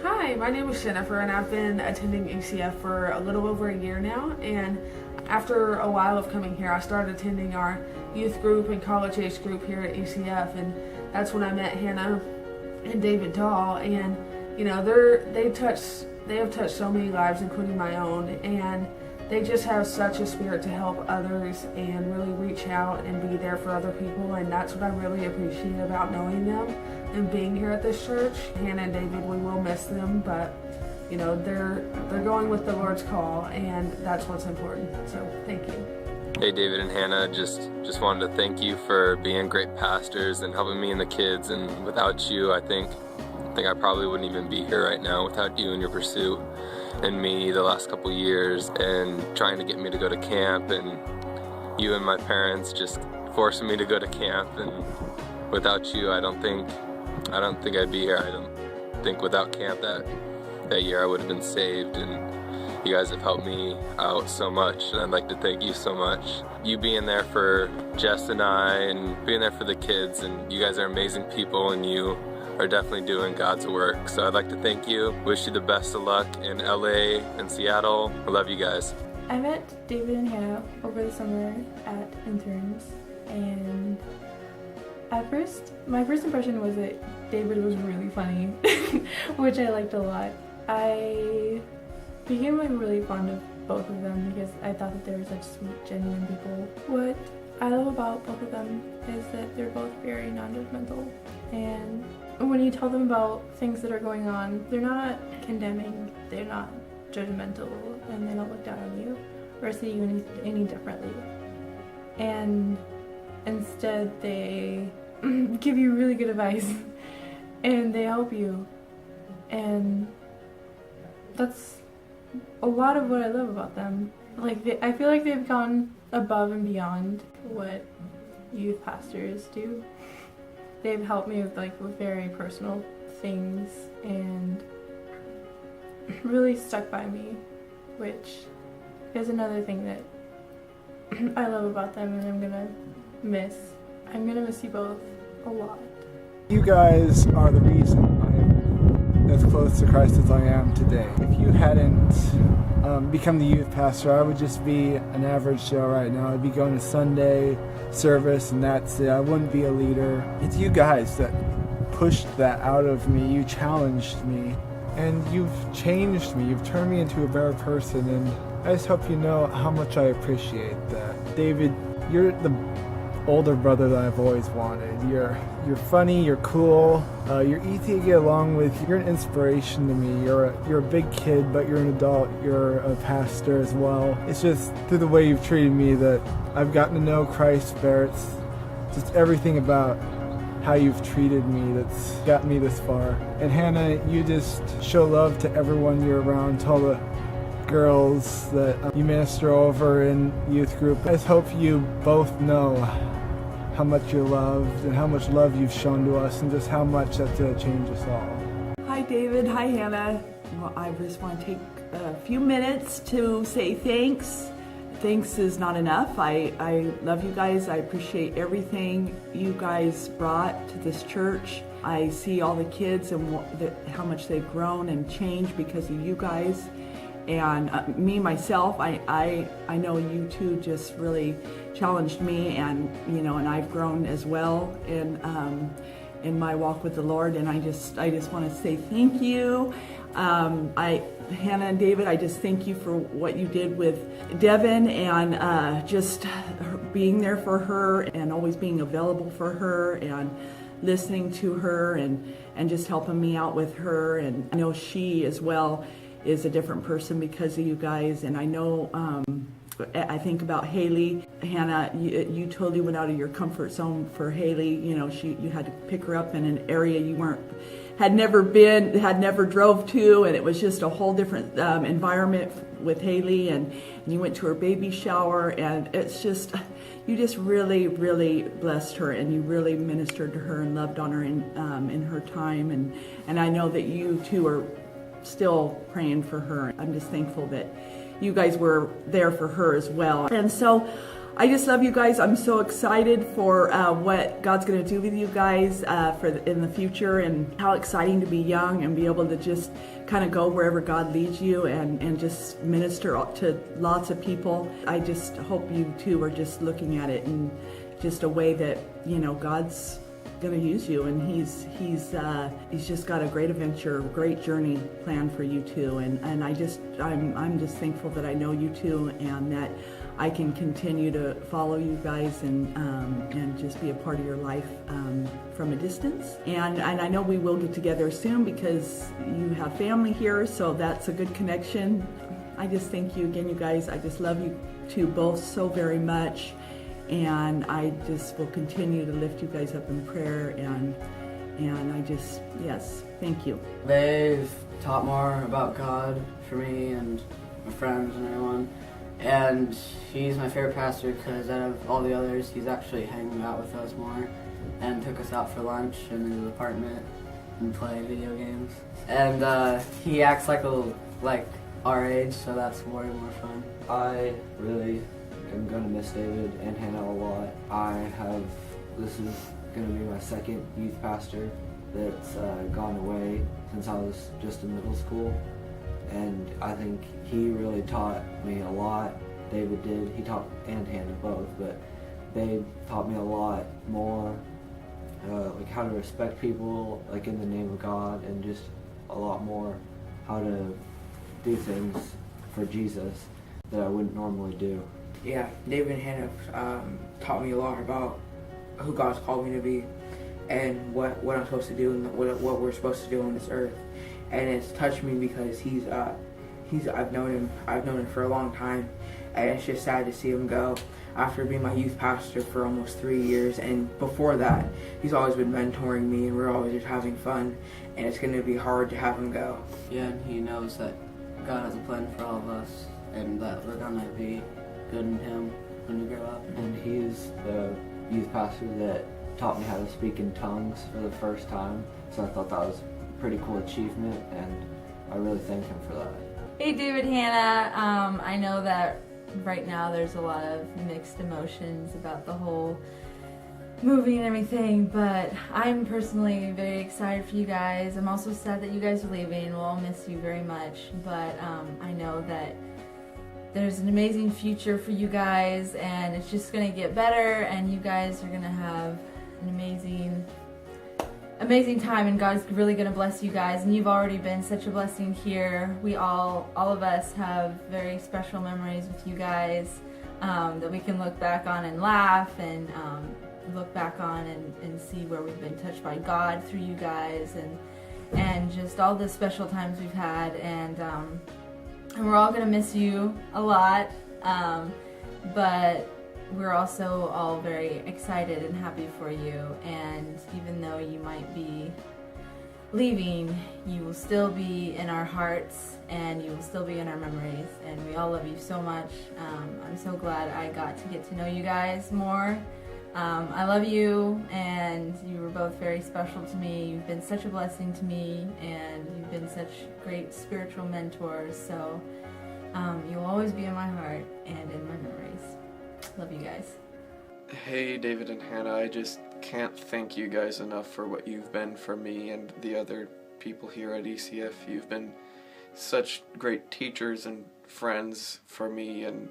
Hi, my name is Jennifer, and I've been attending ECF for a little over a year now. And after a while of coming here, I started attending our youth group and college age group here at ECF, and that's when I met Hannah and David Dahl. And you know, they have touched so many lives, including my own, and they just have such a spirit to help others and really reach out and be there for other people. And that's what I really appreciate about knowing them and being here at this church. Hannah and David, we will miss them, but you know, they're going with the Lord's call, and that's what's important. So thank you. Hey, David and Hannah, just wanted to thank you for being great pastors and helping me and the kids. And without you, I think I probably wouldn't even be here right now without you and your pursuit and me the last couple years and trying to get me to go to camp, and you and my parents just forcing me to go to camp. And without you, I don't think I'd be here. I don't think without camp that year I would have been saved, and you guys have helped me out so much, and I'd like to thank you so much. You being there for Jess and I and being there for the kids, and you guys are amazing people, and you are definitely doing God's work. So I'd like to thank you. Wish you the best of luck in LA and Seattle. I love you guys. I met David and Hannah over the summer at interns, and at first, my first impression was that David was really funny, which I liked a lot. I became really fond of both of them because I thought that they were such sweet, genuine people. What I love about both of them is that they're both very non-judgmental, and when you tell them about things that are going on, they're not condemning, they're not judgmental, and they don't look down on you or see you any differently. And instead, they give you really good advice and they help you. And that's a lot of what I love about them. I feel like they've gone above and beyond what youth pastors do. They've helped me with very personal things and really stuck by me, which is another thing that I love about them, and I'm gonna miss you both a lot. You guys are the reason I am as close to Christ as I am today. If you hadn't become the youth pastor, I would just be an average Joe right now. I'd be going to Sunday service and that's it. I wouldn't be a leader. It's you guys that pushed that out of me. You challenged me and you've changed me. You've turned me into a better person, and I just hope you know how much I appreciate that. David, you're the older brother that I've always wanted. You're funny, you're cool, you're easy to get along with, you're an inspiration to me. You're a big kid, but you're an adult, you're a pastor as well. It's just through the way you've treated me that I've gotten to know Christ's Spirit. Just everything about how you've treated me that's got me this far. And Hannah, you just show love to everyone you're around, to all the girls that you minister over in youth group. I just hope you both know how much you're loved and how much love you've shown to us, and just how much that's going to change us all. Hi David, hi Hannah. Well, I just want to take a few minutes to say thanks. Thanks is not enough. I love you guys. I appreciate everything you guys brought to this church. I see all the kids and how much they've grown and changed because of you guys. And me, myself, I know you two just really challenged me, and and I've grown as well in my walk with the Lord. And I just want to say thank you. Hannah and David, I just thank you for what you did with Devin, and just being there for her and always being available for her and listening to her and just helping me out with her. And I know she as well is a different person because of you guys. And I know, I think about Haley. Hannah, you totally went out of your comfort zone for Haley. You had to pick her up in an area you had never drove to, and it was just a whole different environment with Haley. And you went to her baby shower, and it's just, you just really, really blessed her, and you really ministered to her and loved on her in her time. And I know that you two are still praying for her. I'm just thankful that you guys were there for her as well. And so I just love you guys. I'm so excited for what God's going to do with you guys in the future, and how exciting to be young and be able to just kind of go wherever God leads you and just minister to lots of people. I just hope you two are just looking at it in just a way that, you know, God's going to use you, and he's just got a great adventure, great journey planned for you two, and I'm just thankful that I know you two, and that I can continue to follow you guys and just be a part of your life from a distance. And I know we will get together soon because you have family here, so that's a good connection. I just thank you again, you guys. I just love you two both so very much. And I just will continue to lift you guys up in prayer, and I just, yes, thank you. They've taught more about God for me and my friends and everyone. And he's my favorite pastor because out of all the others, he's actually hanging out with us more and took us out for lunch in his apartment and play video games. And he acts like our age, so that's way more fun. I really am going to miss David and Hannah a lot. This is going to be my second youth pastor that's gone away since I was just in middle school. And I think he really taught me a lot. David did. He taught, and Hannah both, but they taught me a lot more, like how to respect people, like in the name of God, and just a lot more how to do things for Jesus that I wouldn't normally do. Yeah, David and Hannah taught me a lot about who God's called me to be, and what I'm supposed to do, and what we're supposed to do on this earth. And it's touched me because I've known him for a long time, and it's just sad to see him go after being my youth pastor for almost 3 years. And before that, he's always been mentoring me, and we're always just having fun, and it's going to be hard to have him go. Yeah, and he knows that God has a plan for all of us, and that we're gonna be good in him when we grow up. And he's the youth pastor that taught me how to speak in tongues for the first time, so I thought that was a pretty cool achievement, and I really thank him for that. Hey David, Hannah, I know that right now there's a lot of mixed emotions about the whole movie and everything, but I'm personally very excited for you guys. I'm also sad that you guys are leaving. We'll all miss you very much, but I know that there's an amazing future for you guys, and it's just going to get better, and you guys are going to have an amazing time, and God's really going to bless you guys, and you've already been such a blessing here. We all of us have very special memories with you guys that we can look back on and laugh, and look back on and see where we've been touched by God through you guys, and just all the special times we've had, and we're all gonna miss you a lot, but we're also all very excited and happy for you. And even though you might be leaving, you will still be in our hearts, and you will still be in our memories, and we all love you so much. I'm so glad I got to get to know you guys more. I love you, and you were both very special to me. You've been such a blessing to me, and you've been such great spiritual mentors, so you'll always be in my heart and in my memories. Love you guys. Hey David and Hannah, I just can't thank you guys enough for what you've been for me and the other people here at ECF. You've been such great teachers and friends for me and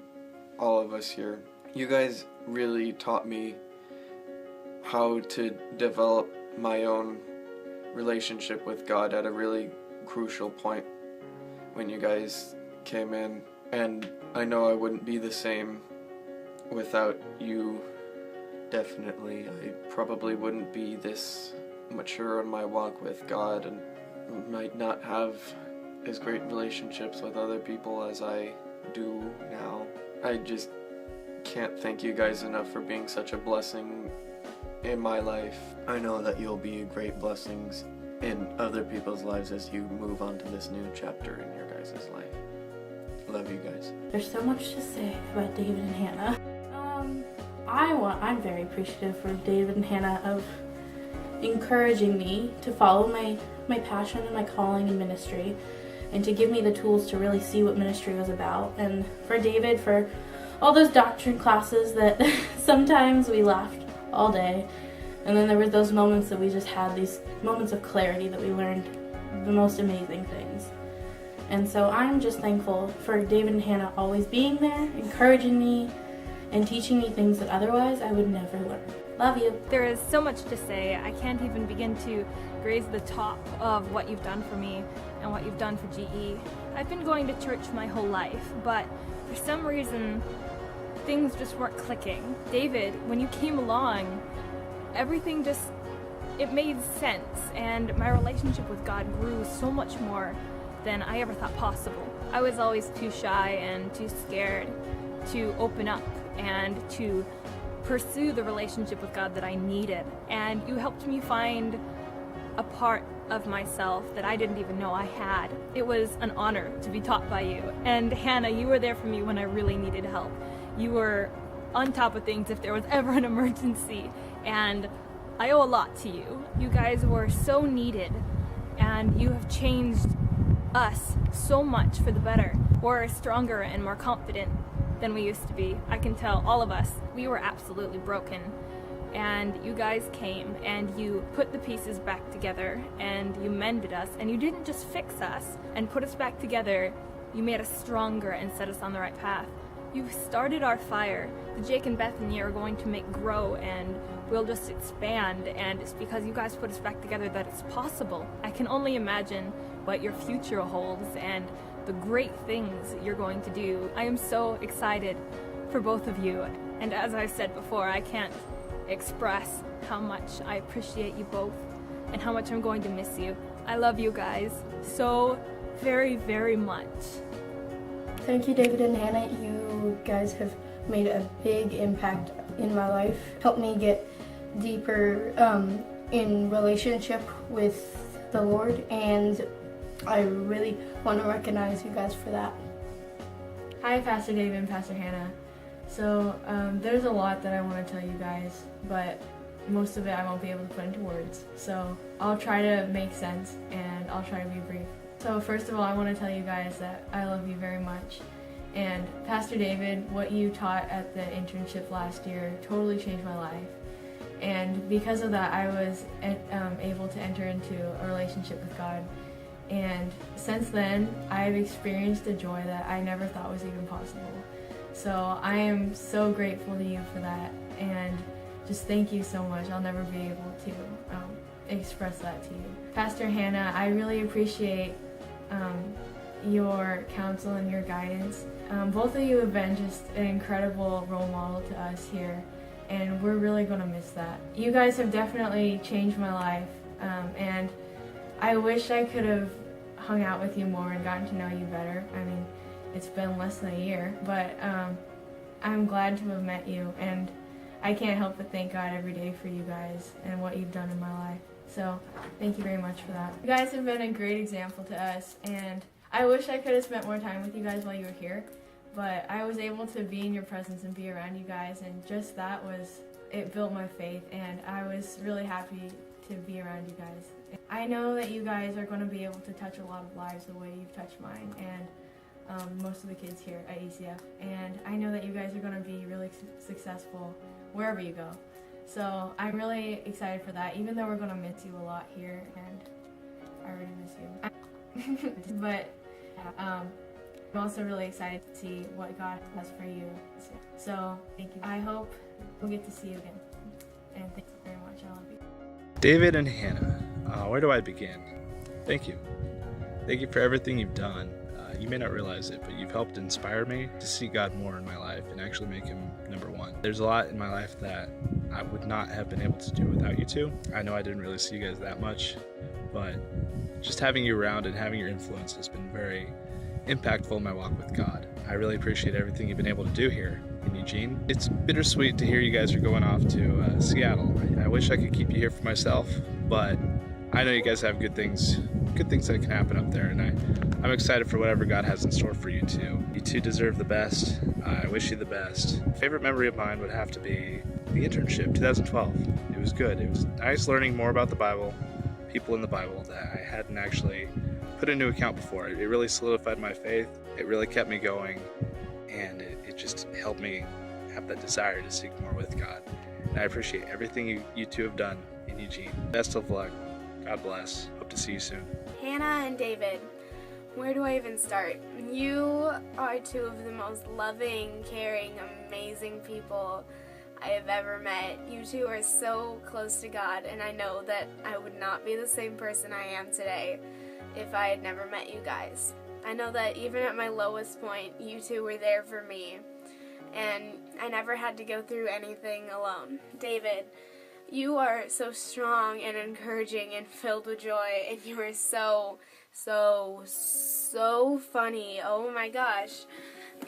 all of us here. You guys really taught me how to develop my own relationship with God at a really crucial point when you guys came in, and I know I wouldn't be the same without you. Definitely, I probably wouldn't be this mature in my walk with God, and might not have as great relationships with other people as I do now. I just can't thank you guys enough for being such a blessing in my life. I know that you'll be great blessings in other people's lives as you move on to this new chapter in your guys' life. Love you guys. There's so much to say about David and Hannah. I'm very appreciative for David and Hannah of encouraging me to follow my passion and my calling in ministry, and to give me the tools to really see what ministry was about. And for David for all those doctrine classes that sometimes we laughed all day. And then there were those moments that we just had these moments of clarity that we learned the most amazing things. And so I'm just thankful for David and Hannah always being there, encouraging me, and teaching me things that otherwise I would never learn. Love you. There is so much to say. I can't even begin to graze the top of what you've done for me and what you've done for GE. I've been going to church my whole life, but for some reason, things just weren't clicking. David, when you came along, everything just, it made sense, and my relationship with God grew so much more than I ever thought possible. I was always too shy and too scared to open up and to pursue the relationship with God that I needed, and you helped me find a part of myself that I didn't even know I had. It was an honor to be taught by you, and Hannah, you were there for me when I really needed help. You were on top of things if there was ever an emergency, and I owe a lot to you. You guys were so needed, and you have changed us so much for the better. We're stronger and more confident than we used to be. I can tell all of us, we were absolutely broken, and you guys came and you put the pieces back together and you mended us, and you didn't just fix us and put us back together, you made us stronger and set us on the right path. You started our fire. The Jake and Bethany are going to make grow, and we'll just expand, and it's because you guys put us back together that it's possible. I can only imagine what your future holds and the great things you're going to do. I am so excited for both of you, and as I said before, I can't express how much I appreciate you both and how much I'm going to miss you. I love you guys so very, very much. Thank you, David and Hannah. You guys have made a big impact in my life, helped me get deeper in relationship with the Lord, and I really want to recognize you guys for that. Hi, Pastor David and Pastor Hannah. So there's a lot that I want to tell you guys, but most of it I won't be able to put into words. So I'll try to make sense, and I'll try to be brief. So first of all, I want to tell you guys that I love you very much. And Pastor David, what you taught at the internship last year totally changed my life. And because of that, I was able to enter into a relationship with God. And since then, I've experienced a joy that I never thought was even possible. So I am so grateful to you for that. And just thank you so much. I'll never be able to express that to you. Pastor Hannah, I really appreciate your counsel and your guidance. Both of you have been just an incredible role model to us here, and we're really going to miss that. You guys have definitely changed my life, and I wish I could have hung out with you more and gotten to know you better. I mean, it's been less than a year, but I'm glad to have met you, and I can't help but thank God every day for you guys and what you've done in my life. So thank you very much for that. You guys have been a great example to us, and I wish I could have spent more time with you guys while you were here, but I was able to be in your presence and be around you guys, and just that it built my faith, and I was really happy to be around you guys. I know that you guys are going to be able to touch a lot of lives the way you've touched mine, and most of the kids here at ECF, and I know that you guys are going to be really successful wherever you go. So I'm really excited for that, even though we're going to miss you a lot here, and I already miss you. But I'm also really excited to see what God has for you. So thank you. I hope we'll get to see you again. And thank you very much. I love you. David and Hannah, where do I begin? Thank you. Thank you for everything you've done. You may not realize it, but you've helped inspire me to see God more in my life and actually make Him number one. There's a lot in my life that I would not have been able to do without you two. I know I didn't really see you guys that much, but just having you around and having your influence has been very impactful in my walk with God. I really appreciate everything you've been able to do here in Eugene. It's bittersweet to hear you guys are going off to Seattle. I wish I could keep you here for myself, but I know you guys have good things that can happen up there, and I'm excited for whatever God has in store for you two. You two deserve the best. I wish you the best. Favorite memory of mine would have to be the internship, 2012. It was good. It was nice learning more about the Bible, people in the Bible that I hadn't actually put into account before. It really solidified my faith. It really kept me going, and it just helped me have that desire to seek more with God. And I appreciate everything you two have done in Eugene. Best of luck. God bless. Hope to see you soon. Hannah and David, where do I even start? You are two of the most loving, caring, amazing people I have ever met. You two are so close to God, and I know that I would not be the same person I am today if I had never met you guys. I know that even at my lowest point, you two were there for me, and I never had to go through anything alone. David, you are so strong and encouraging and filled with joy, and you are so funny. Oh my gosh.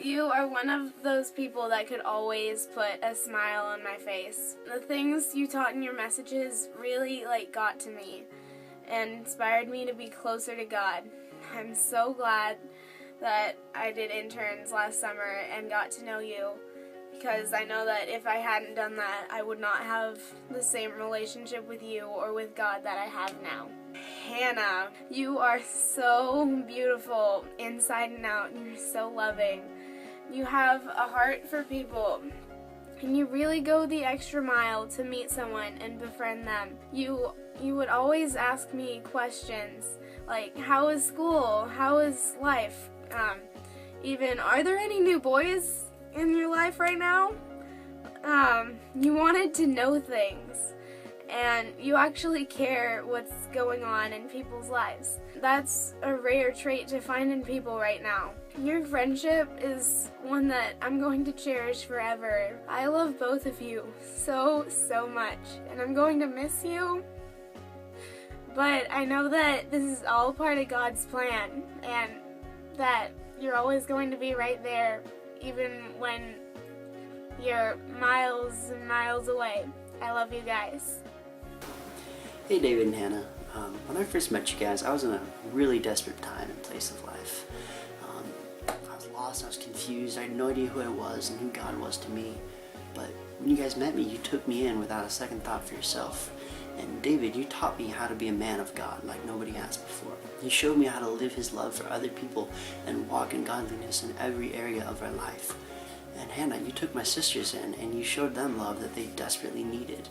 You are one of those people that could always put a smile on my face. The things you taught in your messages really got to me and inspired me to be closer to God. I'm so glad that I did interns last summer and got to know you, because I know that if I hadn't done that, I would not have the same relationship with you or with God that I have now. Hannah, you are so beautiful inside and out, and you're so loving. You have a heart for people, and you really go the extra mile to meet someone and befriend them. You would always ask me questions like, how is school? How is life? Even, are there any new boys in your life right now? You wanted to know things, and you actually care what's going on in people's lives. That's a rare trait to find in people right now. Your friendship is one that I'm going to cherish forever. I love both of you so much, and I'm going to miss you, but I know that this is all part of God's plan, and that you're always going to be right there, even when you're miles and miles away. I love you guys. Hey David and Hannah. When I first met you guys, I was in a really desperate time and place of life. I was lost, I was confused, I had no idea who I was and who God was to me. But when you guys met me, you took me in without a second thought for yourself. And David, you taught me how to be a man of God like nobody has before. You showed me how to live His love for other people and walk in godliness in every area of our life. And Hannah, you took my sisters in and you showed them love that they desperately needed,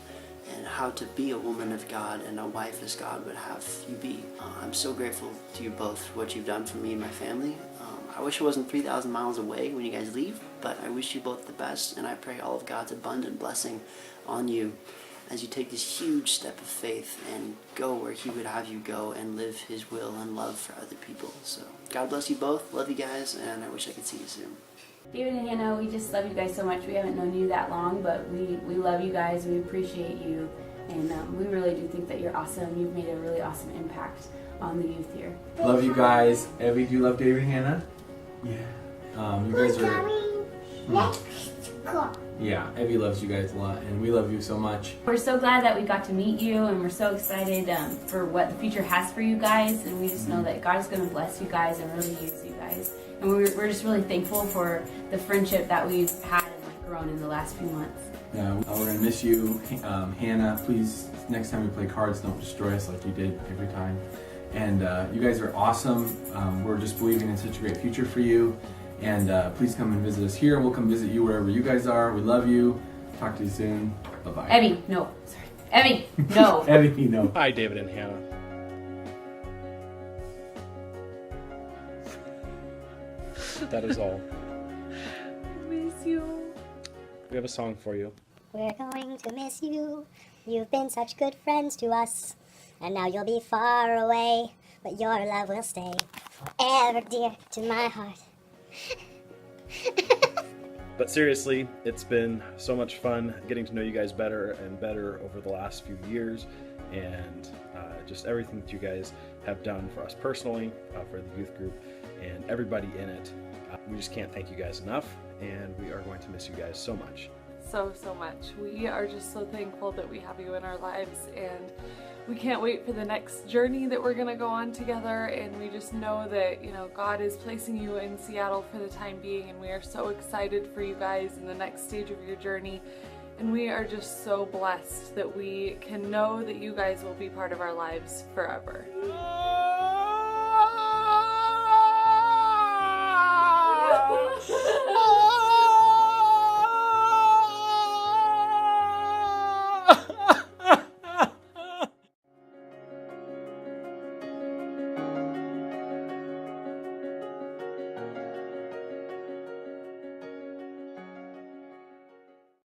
and how to be a woman of God and a wife as God would have you be. I'm so grateful to you both for what you've done for me and my family. I wish I wasn't 3,000 miles away when you guys leave, but I wish you both the best, and I pray all of God's abundant blessing on you as you take this huge step of faith and go where He would have you go and live His will and love for other people. So God bless you both, love you guys, and I wish I could see you soon. David and Hannah, we just love you guys so much. We haven't known you that long, but we love you guys. We appreciate you, and we really do think that you're awesome. You've made a really awesome impact on the youth here. Love you guys. Evie, do you love David and Hannah? Yeah. You guys are... Yeah, Evie loves you guys a lot, and we love you so much. We're so glad that we got to meet you, and we're so excited for what the future has for you guys, and we just know that God is going to bless you guys and really use you guys. And we're just really thankful for the friendship that we've had and grown in the last few months. Yeah, we're going to miss you. Hannah, please, next time we play cards, don't destroy us like you did every time. And you guys are awesome. We're just believing in such a great future for you. And please come and visit us here. We'll come visit you wherever you guys are. We love you. Talk to you soon. Bye-bye. Evie, no. Sorry. Evie, no. Evie, no. Hi, David and Hannah. That is all. Miss you. We have a song for you. We're going to miss you. You've been such good friends to us. And now you'll be far away, but your love will stay forever dear to my heart. But seriously, it's been so much fun getting to know you guys better and better over the last few years, and just everything that you guys have done for us personally, for the youth group, and everybody in it. We just can't thank you guys enough, and we are going to miss you guys so much. So much. We are just so thankful that we have you in our lives, and we can't wait for the next journey that we're going to go on together. And we just know that, God is placing you in Seattle for the time being, and we are so excited for you guys in the next stage of your journey. And we are just so blessed that we can know that you guys will be part of our lives forever.